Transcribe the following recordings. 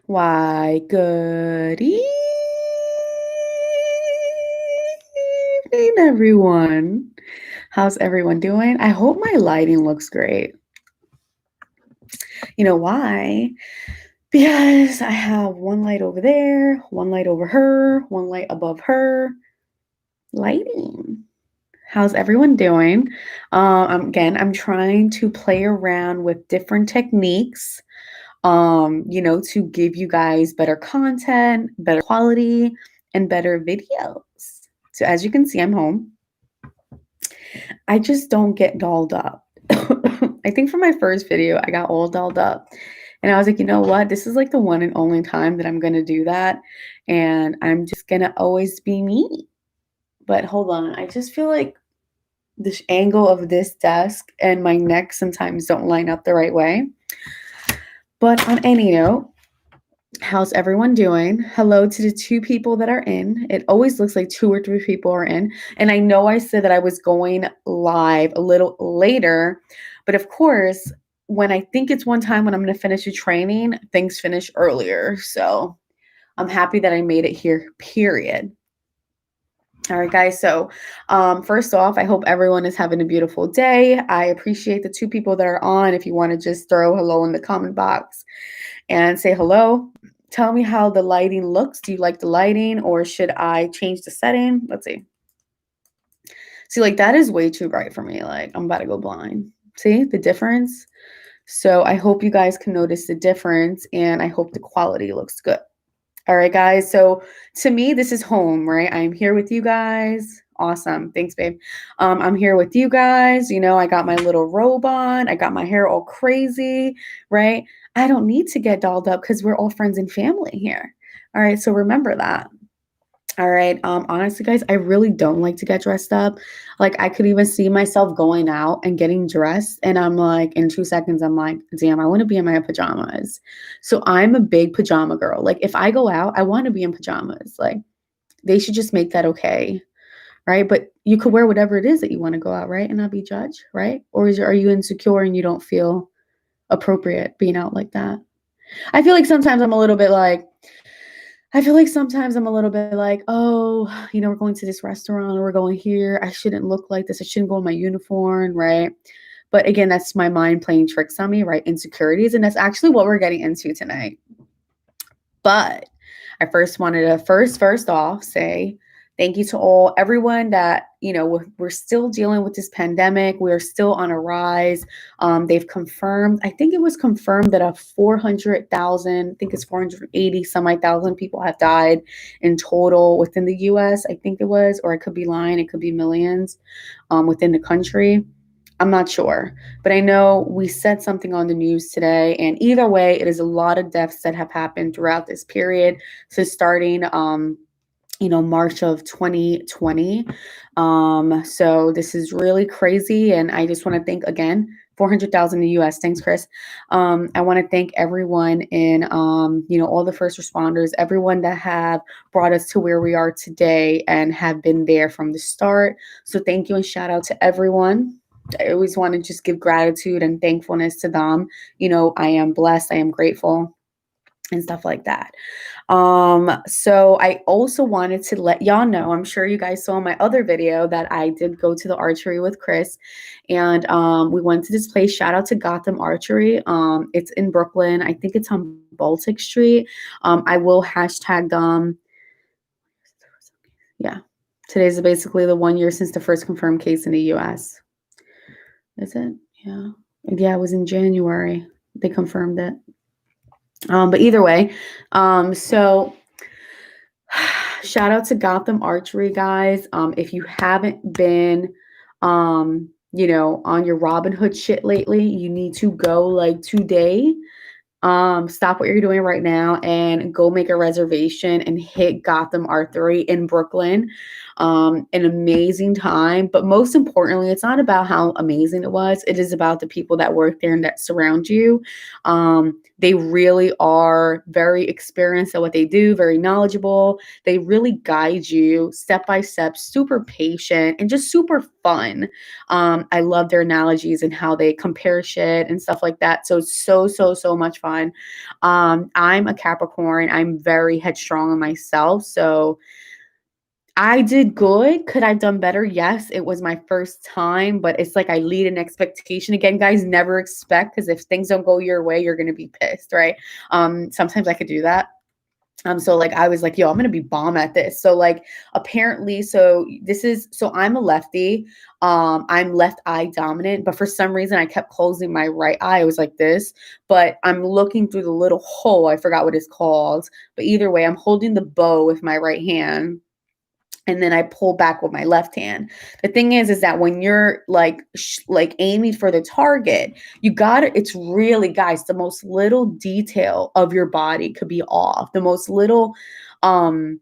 Why, good evening, everyone. How's everyone doing? I hope my lighting looks great. You know why? Because I have one light over there, one light over her, one light above her. Lighting. How's everyone doing? Again, I'm trying to play around with different techniques, to give you guys better content, better quality, and better videos. So as you can see, I'm home. I just don't get dolled up. I think for my first video, I got all dolled up. And I was like, you know what? This is like the one and only time that I'm going to do that. And I'm just going to always be me. But hold on. I just feel like this angle of this desk and my neck sometimes don't line up the right way. But on any note, how's everyone doing? Hello to the 2 people that are in. It always looks like 2 or 3 people are in. And I know I said that I was going live a little later, but of course, when I think it's one time when I'm going to finish a training, things finish earlier. So I'm happy that I made it here, period. All right, guys. So, first off, I hope everyone is having a beautiful day. I appreciate the 2 people that are on. If you want to just throw hello in the comment box and say hello, tell me how the lighting looks. Do you like the lighting or should I change the setting? Let's see. See, like that is way too bright for me. Like I'm about to go blind. See the difference? So I hope you guys can notice the difference and I hope the quality looks good. All right, guys. So to me, this is home, right? I'm here with you guys. Awesome. Thanks, babe. I'm here with you guys. You know, I got my little robe on. I got my hair all crazy, right? I don't need to get dolled up because we're all friends and family here. All right. So remember that. All right. Honestly, guys, I really don't like to get dressed up. Like I could even see myself going out and getting dressed. And I'm like, in 2 seconds, I'm like, damn, I want to be in my pajamas. So I'm a big pajama girl. Like if I go out, I want to be in pajamas. Like they should just make that okay. Right. But you could wear whatever it is that you want to go out, right? And not be judged, right? Or are you insecure and you don't feel appropriate being out like that? I feel like sometimes I'm a little bit like, oh, we're going to this restaurant or we're going here. I shouldn't look like this. I shouldn't go in my uniform, right? But again, that's my mind playing tricks on me, right? Insecurities. And that's actually what we're getting into tonight. But I first wanted to first off say thank you to everyone that, we're still dealing with this pandemic. We're still on a rise. They've confirmed, I think it was confirmed that 400,000, I think it's 480 some odd thousand people have died in total within the US. I think it was, or I could be lying. It could be millions within the country. I'm not sure, but I know we said something on the news today, and either way, it is a lot of deaths that have happened throughout this period. So starting, March of 2020. So this is really crazy, and I just want to thank again 400,000 in the U.S. Thanks, Chris. I want to thank everyone in, all the first responders, everyone that have brought us to where we are today and have been there from the start. So thank you and shout out to everyone. I always want to just give gratitude and thankfulness to them. I am blessed. I am grateful and stuff like that. So I also wanted to let y'all know, I'm sure you guys saw my other video that I did go to the archery with Chris and we went to this place. Shout out to Gotham Archery. It's in Brooklyn. I think it's on Baltic Street. I will hashtag them. Yeah. Today's basically the 1 year since the first confirmed case in the US. Is it? Yeah. Yeah, it was in January. They confirmed it. But either way, so shout out to Gotham Archery, guys. If you haven't been, on your Robinhood shit lately, you need to go like today. Stop what you're doing right now and go make a reservation and hit Gotham Archery in Brooklyn. an amazing time. But most importantly, it's not about how amazing it was. It is about the people that work there and that surround you. They really are very experienced at what they do, very knowledgeable. They really guide you step by step, super patient and just super fun. I love their analogies and how they compare shit and stuff like that. So it's so much fun. I'm a Capricorn. I'm very headstrong on myself. So I did good. Could I have done better? Yes, it was my first time, but it's like I lead an expectation. Again, guys, never expect, because if things don't go your way, you're gonna be pissed, right? Sometimes I could do that. So like I was like, yo, I'm gonna be bomb at this. So like apparently, so I'm a lefty. I'm left eye dominant, but for some reason I kept closing my right eye. I was like this, but I'm looking through the little hole. I forgot what it's called. But either way, I'm holding the bow with my right hand and then I pull back with my left hand. The thing is that when you're like aiming for the target, you got to, it's really, guys, the most little detail of your body could be off. The most little um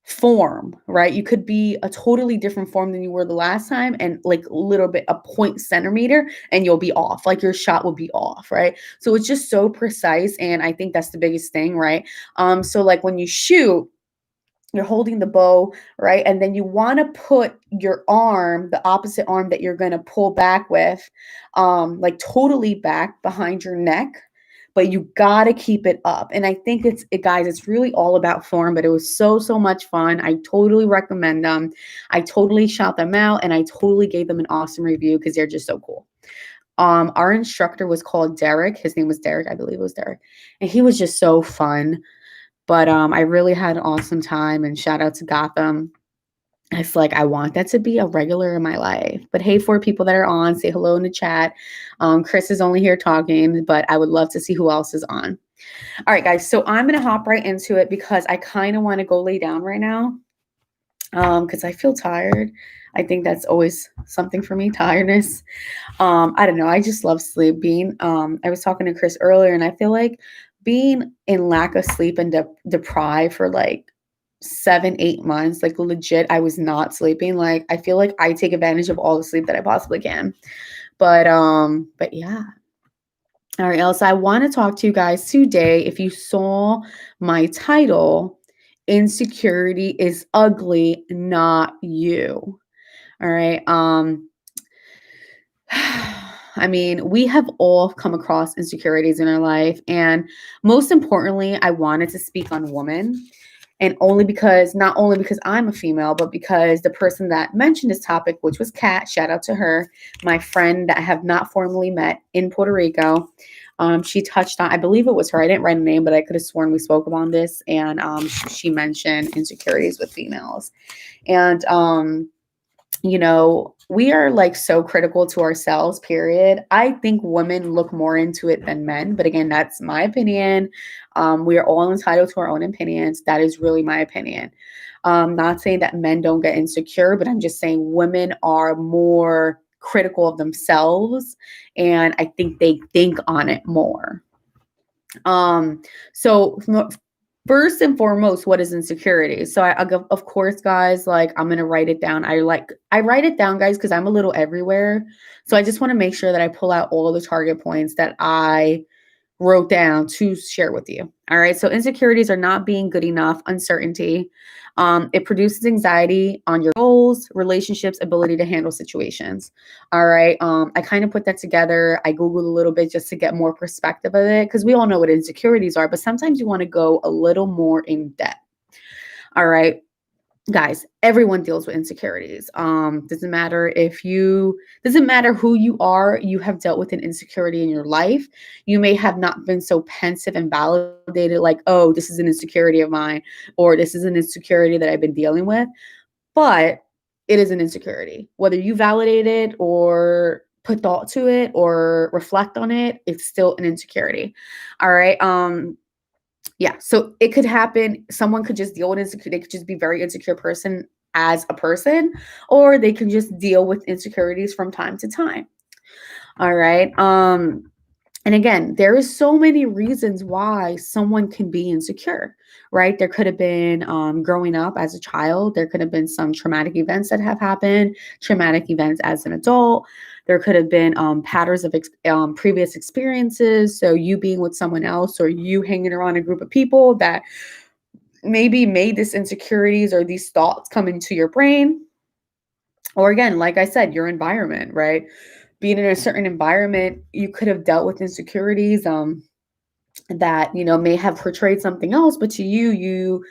form, right? You could be a totally different form than you were the last time, and like a little bit, a point centimeter, and you'll be off. Like your shot will be off, right? So it's just so precise, and I think that's the biggest thing, right? So like when you shoot, you're holding the bow, right? And then you want to put your arm, the opposite arm that you're going to pull back with, like totally back behind your neck, but you got to keep it up. And I think guys, it's really all about form, but it was so much fun. I totally recommend them. I totally shout them out, and I totally gave them an awesome review because they're just so cool. Our instructor was called Derek. His name was Derek. I believe it was Derek. And he was just so fun. But I really had an awesome time, and shout out to Gotham. It's like I want that to be a regular in my life. But hey, for people that are on, say hello in the chat. Chris is only here talking, but I would love to see who else is on. All right, guys. So I'm gonna hop right into it because I kind of want to go lay down right now. Because I feel tired. I think that's always something for me, tiredness. I don't know. I just love sleeping. I was talking to Chris earlier, and I feel like being in lack of sleep and deprived for like 7, 8 months, like legit, I was not sleeping. Like I feel like I take advantage of all the sleep that I possibly can. But yeah. All right, Elsa, I want to talk to you guys today. If you saw my title, Insecurity is Ugly, Not You. All right. I mean, we have all come across insecurities in our life. And most importantly, I wanted to speak on women. And not only because I'm a female, but because the person that mentioned this topic, which was Kat, shout out to her, my friend that I have not formally met in Puerto Rico. She touched on, I believe it was her. I didn't write a name, but I could have sworn we spoke about this. And she mentioned insecurities with females. And we are like so critical to ourselves, period. I think women look more into it than men, but again, that's my opinion. We are all entitled to our own opinions. That is really my opinion. Not saying that men don't get insecure, but I'm just saying women are more critical of themselves, and I think they think on it more. So first and foremost, what is insecurity? So of course, guys, like I'm going to write it down. I write it down, guys, because I'm a little everywhere. So I just want to make sure that I pull out all the target points that I wrote down to share with you. All right. So insecurities are not being good enough, uncertainty. It produces anxiety on your goals, relationships, ability to handle situations. All right. I kind of put that together. I Googled a little bit just to get more perspective of it, because we all know what insecurities are, but sometimes you want to go a little more in depth. All right. Guys, everyone deals with insecurities. Doesn't matter who you are, you have dealt with an insecurity in your life. You may have not been so pensive and validated, like, oh, this is an insecurity of mine, or this is an insecurity that I've been dealing with, but it is an insecurity. Whether you validate it or put thought to it or reflect on it, it's still an insecurity. All right. Yeah, so it could happen. Someone could just deal with insecurity. They could just be very insecure person as a person, or they can just deal with insecurities from time to time. All right. And again, there is so many reasons why someone can be insecure, right? There could have been growing up as a child. There could have been some traumatic events that have happened, traumatic events as an adult. There could have been patterns of previous experiences. So you being with someone else or you hanging around a group of people that maybe made this insecurities or these thoughts come into your brain. Or again, like I said, your environment, right? Being in a certain environment, you could have dealt with insecurities that may have portrayed something else, but to you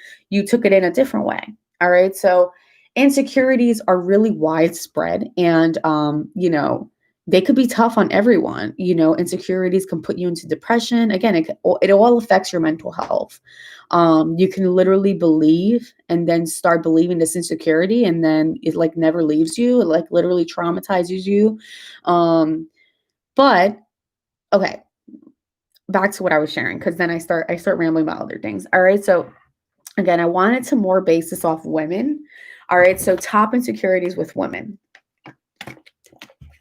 took it in a different way. All right, so insecurities are really widespread, and they could be tough on everyone. Insecurities can put you into depression. Again, it all affects your mental health. You can literally believe and then start believing this insecurity, and then it like never leaves you. It like literally traumatizes you. But okay, back to what I was sharing, because then I start rambling about other things. All right. So again, I wanted to more base this off women. All right. So top insecurities with women.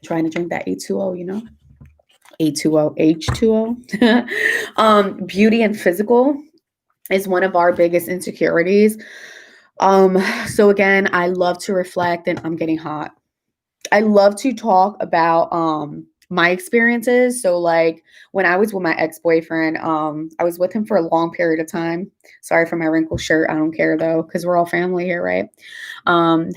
Trying to drink that A2O, A2O, H2O. Beauty and physical is one of our biggest insecurities. So again, I love to reflect, and I'm getting hot. I love to talk about my experiences. So like when I was with my ex-boyfriend, I was with him for a long period of time. Sorry for my wrinkled shirt. I don't care though, because we're all family here, right? Um,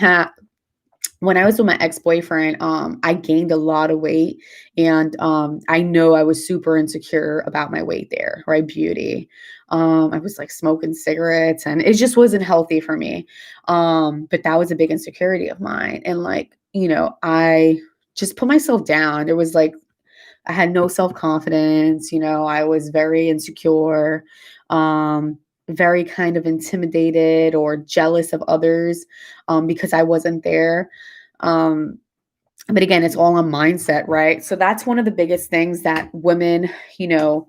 when I was with my ex-boyfriend, I gained a lot of weight, and I know I was super insecure about my weight there, right? Beauty. I was like smoking cigarettes, and it just wasn't healthy for me. But that was a big insecurity of mine, and like I just put myself down. There was like I had no self-confidence. I was very insecure. Very kind of intimidated or jealous of others because I wasn't there. Um, but again, it's all a mindset, right? So that's one of the biggest things that women, you know,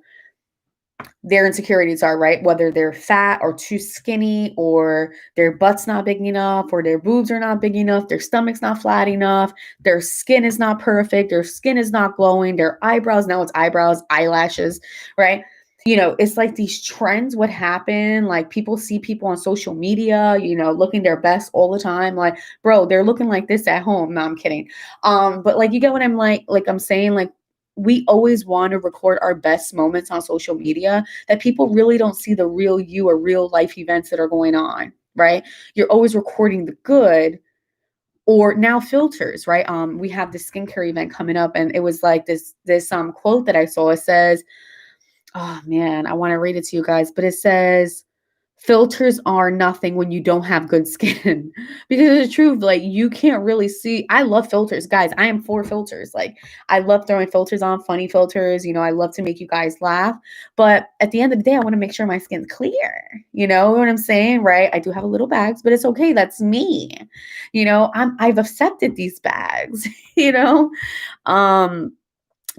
their insecurities are, right? Whether they're fat or too skinny, or their butt's not big enough, or their boobs are not big enough, their stomach's not flat enough, their skin is not perfect, their skin is not glowing, their eyebrows, now it's eyebrows, eyelashes, right? It's like these trends would happen. Like people see people on social media, looking their best all the time. Like, bro, they're looking like this at home. No, I'm kidding. But like you get what I'm like I'm saying, like we always want to record our best moments on social media, that people really don't see the real you or real life events that are going on, right? You're always recording the good, or now filters, right? We have this skincare event coming up, and it was like this quote that I saw. It says, oh man, I want to read it to you guys, but it says, filters are nothing when you don't have good skin. Because it's the truth, like you can't really see. I love filters, guys. I am for filters. Like I love throwing filters on, funny filters. I love to make you guys laugh. But at the end of the day, I want to make sure my skin's clear. You know what I'm saying, right? I do have a little bags, but it's okay. That's me. I've accepted these bags. you know um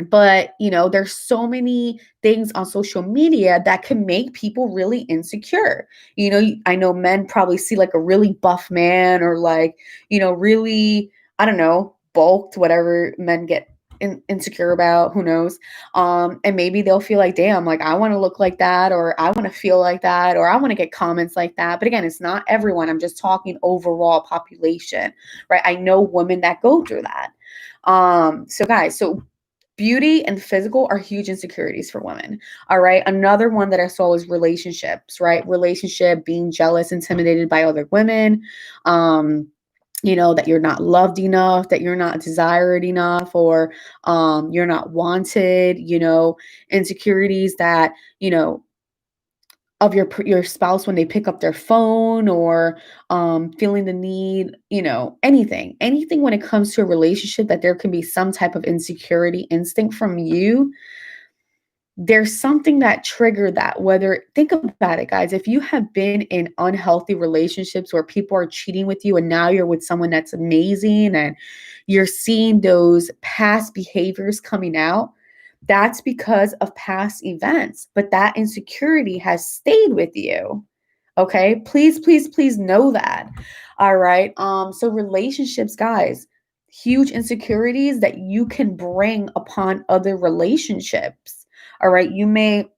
but there's so many things on social media that can make people really insecure. I know men probably see like a really buff man, or like really, I don't know, bulked, whatever men get insecure about, who knows. And maybe they'll feel like, damn, like I want to look like that, or I want to feel like that, or I want to get comments like that. But again, it's not everyone. I'm just talking overall population, right? I know women that go through that. So guys, beauty and physical are huge insecurities for women. All right. Another one that I saw is relationships, right? Relationship, being jealous, intimidated by other women. That you're not loved enough, that you're not desired enough, or you're not wanted, insecurities that, of your spouse when they pick up their phone, or feeling the need, anything when it comes to a relationship, that there can be some type of insecurity instinct from you. There's something that triggered that. Whether, think about it, guys, if you have been in unhealthy relationships where people are cheating with you, and now you're with someone that's amazing, and you're seeing those past behaviors coming out, that's because of past events, but that insecurity has stayed with you. Okay? Please, please, please know that. All right? So relationships, guys, huge insecurities that you can bring upon other relationships. All right. You may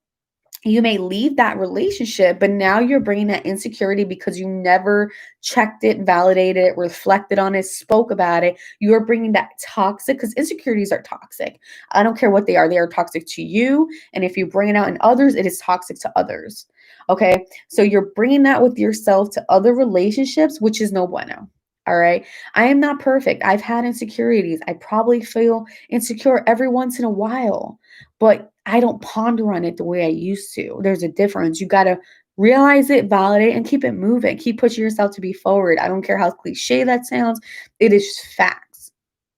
leave that relationship, but now you're bringing that insecurity because you never checked it, validated it, reflected on it, spoke about it. You're bringing that toxic, because insecurities are toxic. I don't care what they are. They are toxic to you. And if you bring it out in others, it is toxic to others. Okay. So you're bringing that with yourself to other relationships, which is no bueno. All right. I am not perfect. I've had insecurities. I probably feel insecure every once in a while, but I don't ponder on it the way I used to. There's a difference. You got to realize it, validate, and keep it moving. Keep pushing yourself to be forward. I don't care how cliche that sounds. It is facts,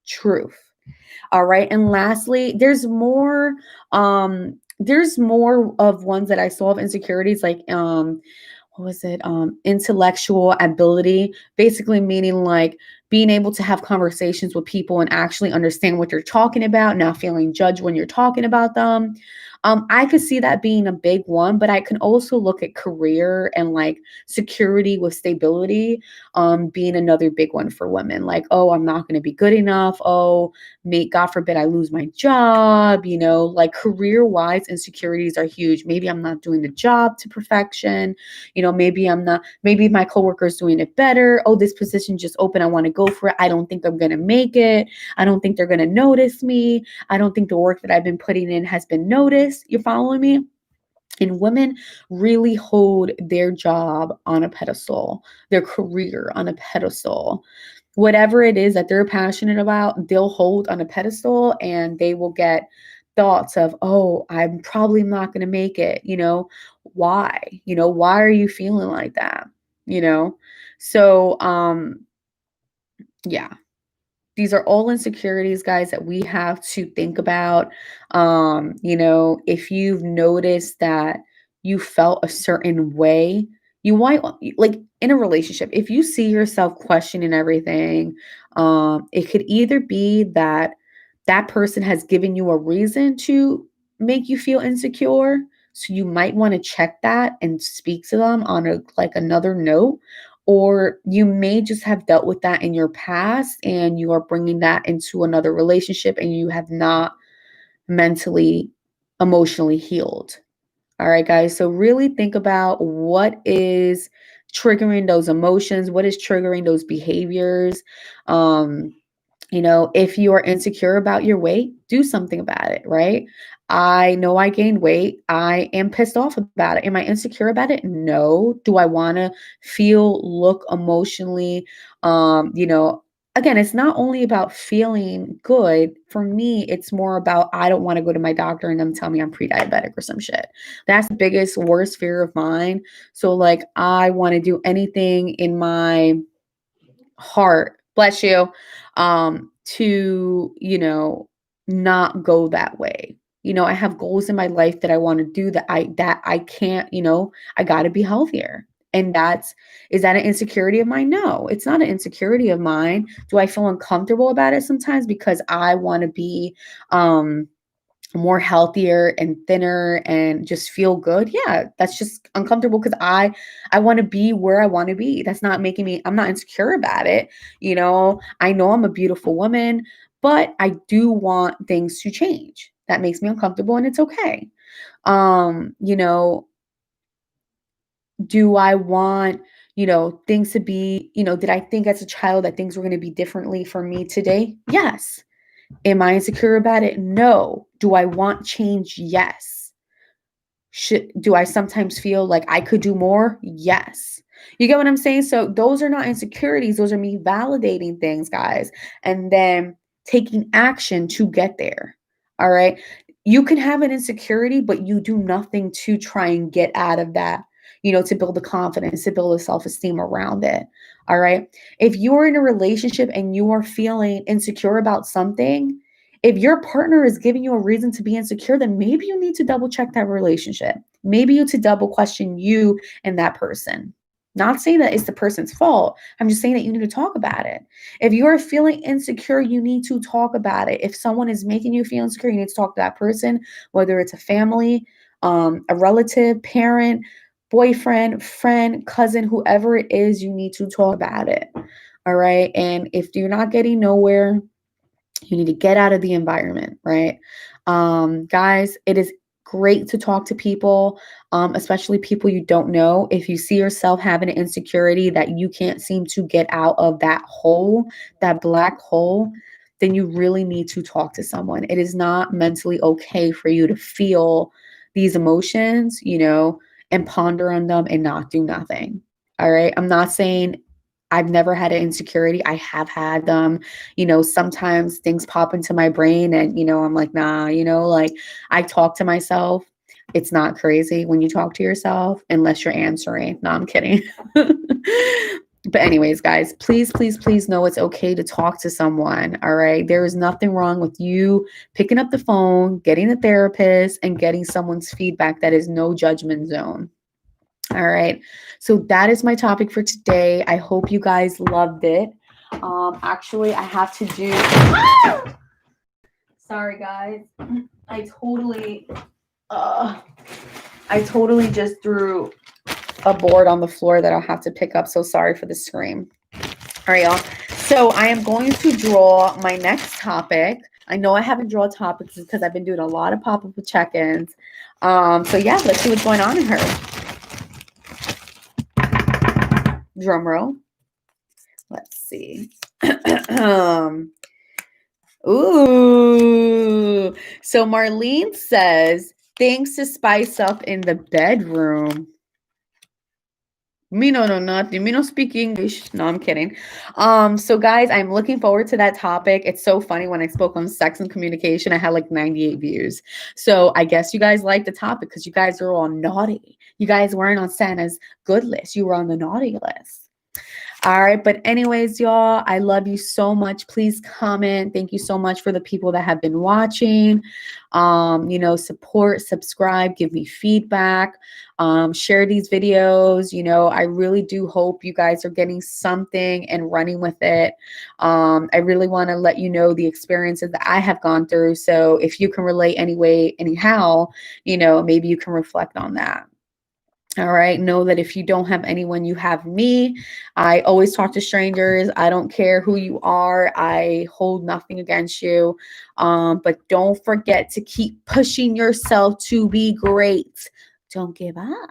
truth. All right. And lastly, there's more of ones that I saw of insecurities, like what was it? Intellectual ability, basically meaning like being able to have conversations with people and actually understand what you're talking about, not feeling judged when you're talking about them. I could see that being a big one, but I can also look at career and like security with stability being another big one for women. Like, oh, I'm not going to be good enough. Oh, God forbid I lose my job, like career wise, insecurities are huge. Maybe I'm not doing the job to perfection. Maybe I'm not, maybe my coworker's doing it better. Oh, this position just opened. I want to go for it. I don't think I'm going to make it. I don't think they're going to notice me. I don't think the work that I've been putting in has been noticed. You're following me? And women really hold their job on a pedestal, their career on a pedestal. Whatever it is that they're passionate about, they'll hold on a pedestal, and they will get thoughts of, oh, I'm probably not going to make it. Why? Why are you feeling like that? You know? So, yeah, these are all insecurities, guys, that we have to think about. If you've noticed that you felt a certain way, you might, like in a relationship, if you see yourself questioning everything, it could either be that that person has given you a reason to make you feel insecure. So you might want to check that and speak to them on another note, or you may just have dealt with that in your past and you are bringing that into another relationship and you have not mentally, emotionally healed. All right, guys. So really think about what is triggering those emotions, what is triggering those behaviors. Um, if you are insecure about your weight, do something about it, right? I know I gained weight. I am pissed off about it. Am I insecure about it? No. Do I want to look emotionally? Again, it's not only about feeling good. For me, it's more about I don't want to go to my doctor and them tell me I'm pre-diabetic or some shit. That's the biggest, worst fear of mine. So, like, I want to do anything in my heart, bless you, to, not go that way. I have goals in my life that I want to do that I can't, I got to be healthier. And is that an insecurity of mine? No, it's not an insecurity of mine. Do I feel uncomfortable about it sometimes because I want to be more healthier and thinner and just feel good? Yeah, that's just uncomfortable because I want to be where I want to be. That's not making me, I'm not insecure about it. I know I'm a beautiful woman, but I do want things to change. That makes me uncomfortable, and it's okay. um you know do I want, things to be, did I think as a child that things were going to be differently for me today? Yes. Am I insecure about it? No. Do I want change? Yes. Do I sometimes feel like I could do more? Yes. You get what I'm saying? So those are not insecurities. Those are me validating things, guys, and then taking action to get there. All right. You can have an insecurity, but you do nothing to try and get out of that, to build the confidence, to build a self esteem around it. All right. If you're in a relationship and you are feeling insecure about something, if your partner is giving you a reason to be insecure, then maybe you need to double check that relationship. Maybe you to double question you and that person. Not saying that it's the person's fault. I'm just saying that you need to talk about it. If you are feeling insecure, you need to talk about it. If someone is making you feel insecure, you need to talk to that person, whether it's a family, a relative, parent, boyfriend, friend, cousin, whoever it is, you need to talk about it. All right. And if you're not getting nowhere, you need to get out of the environment, right? Guys, it is great to talk to people, especially people you don't know. If you see yourself having an insecurity that you can't seem to get out of that hole, that black hole, then you really need to talk to someone. It is not mentally okay for you to feel these emotions, and ponder on them and not do nothing. All right. I'm not saying I've never had an insecurity. I have had them. Sometimes things pop into my brain and, I'm like, nah, like I talk to myself. It's not crazy when you talk to yourself unless you're answering. No, I'm kidding. But anyways, guys, please, please, please know it's okay to talk to someone. All right. There is nothing wrong with you picking up the phone, getting a therapist, and getting someone's feedback. That is no judgment zone. All right. So that is my topic for today. I hope you guys loved it. Actually, I have to do. Sorry, guys. I totally just threw a board on the floor that I'll have to pick up. So sorry for the scream. All right, y'all. So I am going to draw my next topic. I know I haven't drawn topics because I've been doing a lot of pop-up check-ins. So yeah, let's see what's going on in her. Drum roll. Let's see. Ooh. So Marlene says, things to spice up in the bedroom. Me no know nothing. Me no speak English. No, I'm kidding. So guys, I'm looking forward to that topic. It's so funny when I spoke on sex and communication, I had like 98 views. So I guess you guys like the topic because you guys are all naughty. You guys weren't on Santa's good list. You were on the naughty list. All right. But anyways, y'all, I love you so much. Please comment. Thank you so much for the people that have been watching. Support, subscribe, give me feedback, share these videos. I really do hope you guys are getting something and running with it. I really want to let you know the experiences that I have gone through. So if you can relate anyway, anyhow, maybe you can reflect on that. All right. Know that if you don't have anyone, you have me. I always talk to strangers. I don't care who you are. I hold nothing against you. But don't forget to keep pushing yourself to be great. Don't give up.